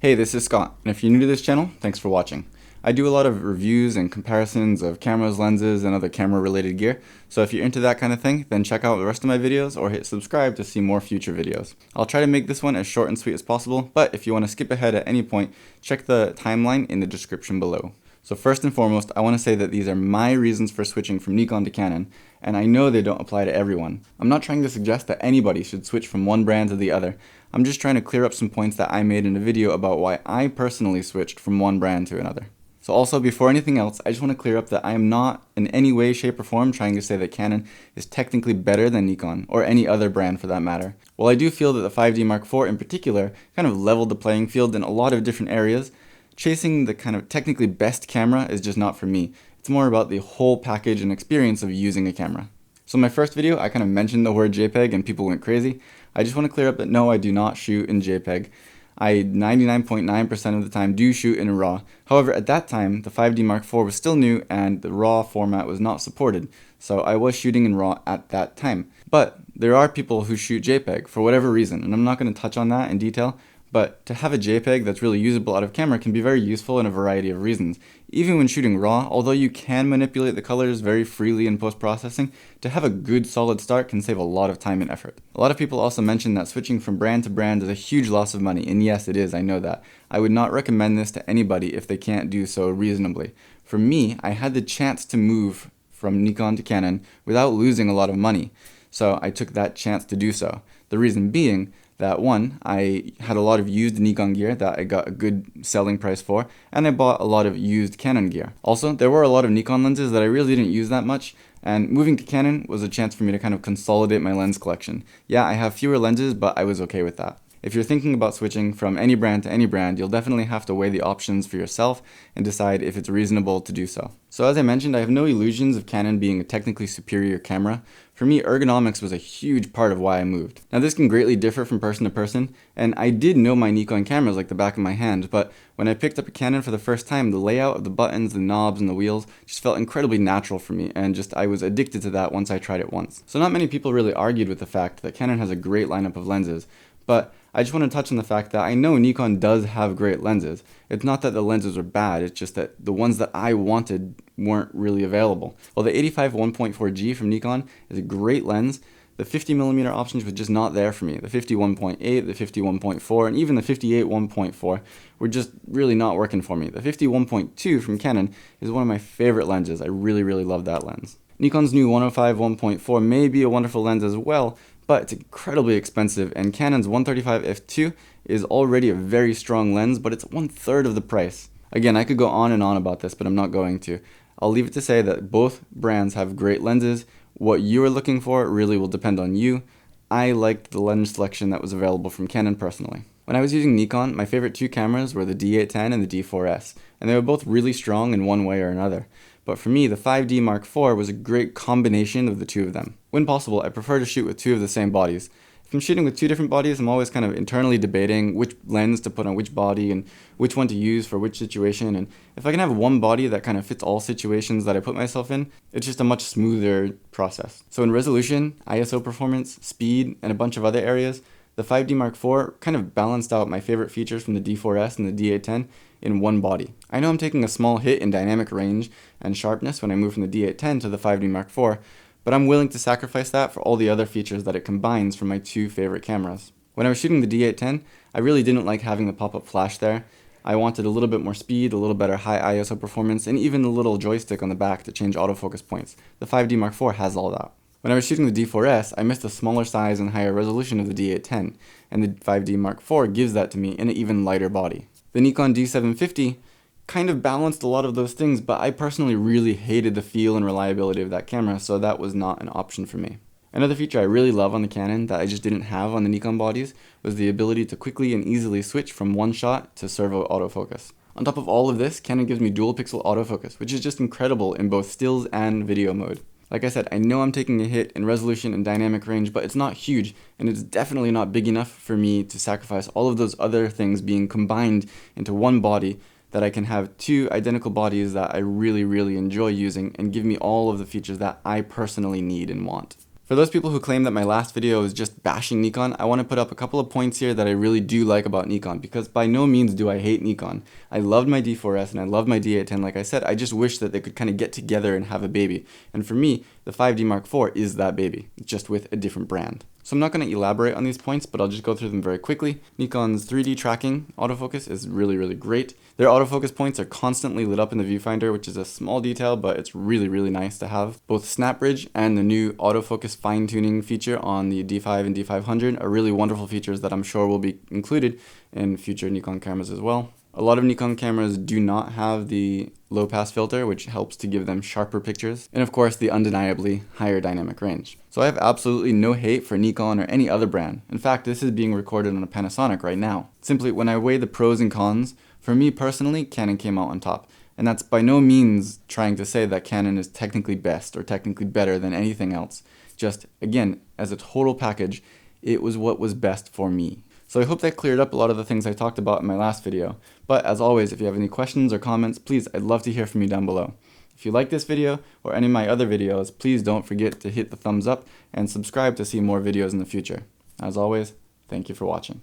Hey, this is Scott, and if you're new to this channel, thanks for watching. I do a lot of reviews and comparisons of cameras, lenses, and other camera-related gear, so if you're into that kind of thing, then check out the rest of my videos or hit subscribe to see more future videos. I'll try to make this one as short and sweet as possible, but if you want to skip ahead at any point, check the timeline in the description below. So first and foremost, I want to say that these are my reasons for switching from Nikon to Canon, and I know they don't apply to everyone. I'm not trying to suggest that anybody should switch from one brand to the other. I'm just trying to clear up some points that I made in a video about why I personally switched from one brand to another. So also, before anything else, I just want to clear up that I am not in any way, shape, or form trying to say that Canon is technically better than Nikon, or any other brand for that matter. While I do feel that the 5D Mark IV in particular kind of leveled the playing field in a lot of different areas, chasing the kind of technically best camera is just not for me. It's more about the whole package and experience of using a camera. So in my first video, I kind of mentioned the word JPEG and people went crazy. I just want to clear up that no, I do not shoot in JPEG. I 99.9% of the time do shoot in RAW. However, at that time, the 5D Mark IV was still new and the RAW format was not supported. So I was shooting in RAW at that time. But there are people who shoot JPEG for whatever reason, and I'm not going to touch on that in detail. But to have a JPEG that's really usable out of camera can be very useful in a variety of reasons. Even when shooting RAW, although you can manipulate the colors very freely in post-processing, to have a good solid start can save a lot of time and effort. A lot of people also mention that switching from brand to brand is a huge loss of money, and yes, it is, I know that. I would not recommend this to anybody if they can't do so reasonably. For me, I had the chance to move from Nikon to Canon without losing a lot of money, so I took that chance to do so. The reason being that one, I had a lot of used Nikon gear that I got a good selling price for, and I bought a lot of used Canon gear. Also, there were a lot of Nikon lenses that I really didn't use that much, and moving to Canon was a chance for me to kind of consolidate my lens collection. Yeah, I have fewer lenses, but I was okay with that. If you're thinking about switching from any brand to any brand, you'll definitely have to weigh the options for yourself and decide if it's reasonable to do so. So as I mentioned, I have no illusions of Canon being a technically superior camera. For me, ergonomics was a huge part of why I moved. Now this can greatly differ from person to person, and I did know my Nikon cameras like the back of my hand, but when I picked up a Canon for the first time, the layout of the buttons, the knobs, and the wheels just felt incredibly natural for me, and I was addicted to that once I tried it once. So not many people really argued with the fact that Canon has a great lineup of lenses, but I just want to touch on the fact that I know Nikon does have great lenses. It's not that the lenses are bad, it's just that the ones that I wanted weren't really available. While the 85 1.4G from Nikon is a great lens, the 50mm options were just not there for me. The 51.8, the 51.4, and even the 58 1.4 were just really not working for me. The 51.2 from Canon is one of my favorite lenses. I really love that lens. Nikon's new 105 1.4 may be a wonderful lens as well, but it's incredibly expensive, and Canon's 135 f2 is already a very strong lens, but it's 1/3 of the price. Again, I could go on and on about this, but I'm not going to. I'll leave it to say that both brands have great lenses. What you are looking for really will depend on you. I liked the lens selection that was available from Canon personally. When I was using Nikon, my favorite two cameras were the D810 and the D4S, and they were both really strong in one way or another. But for me, the 5D Mark IV was a great combination of the two of them. When possible, I prefer to shoot with two of the same bodies. If I'm shooting with two different bodies, I'm always kind of internally debating which lens to put on which body and which one to use for which situation. And if I can have one body that kind of fits all situations that I put myself in, it's just a much smoother process. So in resolution, ISO performance, speed, and a bunch of other areas, the 5D Mark IV kind of balanced out my favorite features from the D4S and the D810 in one body. I know I'm taking a small hit in dynamic range and sharpness when I move from the D810 to the 5D Mark IV, but I'm willing to sacrifice that for all the other features that it combines from my two favorite cameras. When I was shooting the D810, I really didn't like having the pop-up flash there. I wanted a little bit more speed, a little better high ISO performance, and even a little joystick on the back to change autofocus points. The 5D Mark IV has all that. When I was shooting the D4S, I missed the smaller size and higher resolution of the D810, and the 5D Mark IV gives that to me in an even lighter body. The Nikon D750 kind of balanced a lot of those things, but I personally really hated the feel and reliability of that camera, so that was not an option for me. Another feature I really love on the Canon that I just didn't have on the Nikon bodies was the ability to quickly and easily switch from one shot to servo autofocus. On top of all of this, Canon gives me dual pixel autofocus, which is just incredible in both stills and video mode. Like I said, I know I'm taking a hit in resolution and dynamic range, but it's not huge, and it's definitely not big enough for me to sacrifice all of those other things being combined into one body, that I can have two identical bodies that I really enjoy using and give me all of the features that I personally need and want. For those people who claim that my last video is just bashing Nikon, I want to put up a couple of points here that I really do like about Nikon, because by no means do I hate Nikon. I loved my D4S and I love my D810, like I said. I just wish that they could kind of get together and have a baby. And for me, the 5D Mark IV is that baby, just with a different brand. So I'm not going to elaborate on these points, but I'll just go through them very quickly. Nikon's 3D tracking autofocus is really, really great. Their autofocus points are constantly lit up in the viewfinder, which is a small detail, but it's really, really nice to have. Both Snap Bridge and the new autofocus fine-tuning feature on the D5 and D500 are really wonderful features that I'm sure will be included in future Nikon cameras as well. A lot of Nikon cameras do not have the low pass filter, which helps to give them sharper pictures, and of course the undeniably higher dynamic range. So I have absolutely no hate for Nikon or any other brand. In fact, this is being recorded on a Panasonic right now. Simply, when I weigh the pros and cons, for me personally, Canon came out on top. And that's by no means trying to say that Canon is technically best or technically better than anything else. Just, again, as a total package, it was what was best for me. So I hope that cleared up a lot of the things I talked about in my last video. But as always, if you have any questions or comments, please, I'd love to hear from you down below. If you like this video or any of my other videos, please don't forget to hit the thumbs up and subscribe to see more videos in the future. As always, thank you for watching.